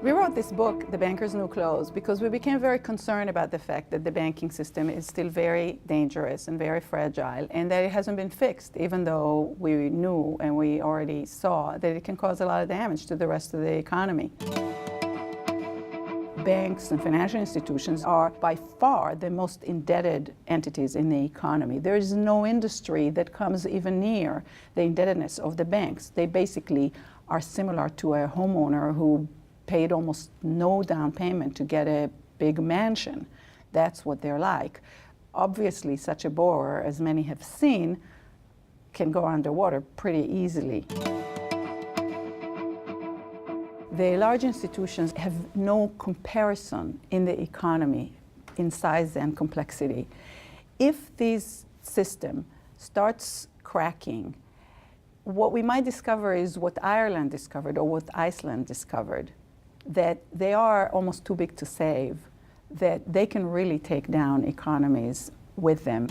We wrote this book, The Banker's New Clothes, because we became very concerned about the fact that the banking system is still very dangerous and very fragile, and that it hasn't been fixed, even though we knew and we already saw that it can cause a lot of damage to the rest of the economy. Banks and financial institutions are by far the most indebted entities in the economy. There is no industry that comes even near the indebtedness of the banks. They basically are similar to a homeowner who paid almost no down payment to get a big mansion. That's what they're like. Obviously, such a borrower, as many have seen, can go underwater pretty easily. The large institutions have no comparison in the economy in size and complexity. If this system starts cracking, what we might discover is what Ireland discovered or what Iceland discovered, that they are almost too big to save, that they can really take down economies with them.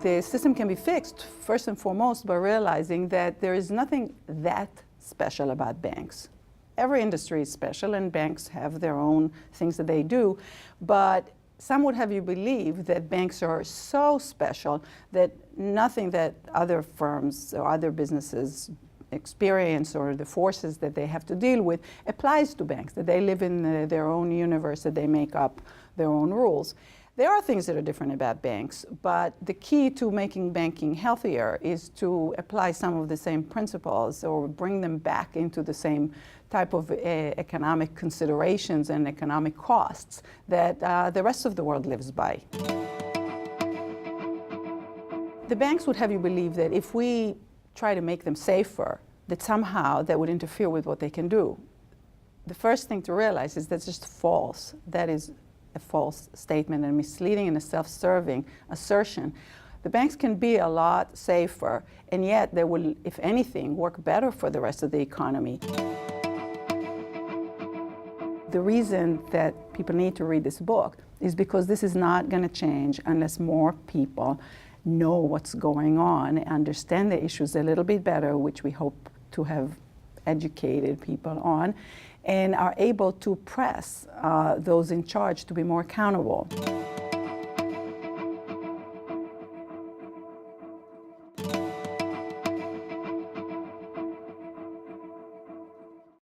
The system can be fixed, first and foremost, by realizing that there is nothing that special about banks. Every industry is special, and banks have their own things that they do, but some would have you believe that banks are so special that nothing that other firms or other businesses experience or the forces that they have to deal with applies to banks, that they live in their own universe, that they make up their own rules. There are things that are different about banks, but the key to making banking healthier is to apply some of the same principles or bring them back into the same type of economic considerations and economic costs that the rest of the world lives by. The banks would have you believe that if we try to make them safer, that somehow that would interfere with what they can do. The first thing to realize is that's just false. That is a false statement and misleading and a self-serving assertion. The banks can be a lot safer, and yet they will, if anything, work better for the rest of the economy. The reason that people need to read this book is because this is not going to change unless more people know what's going on, understand the issues a little bit better, which we hope to have educated people on, and are able to press those in charge to be more accountable.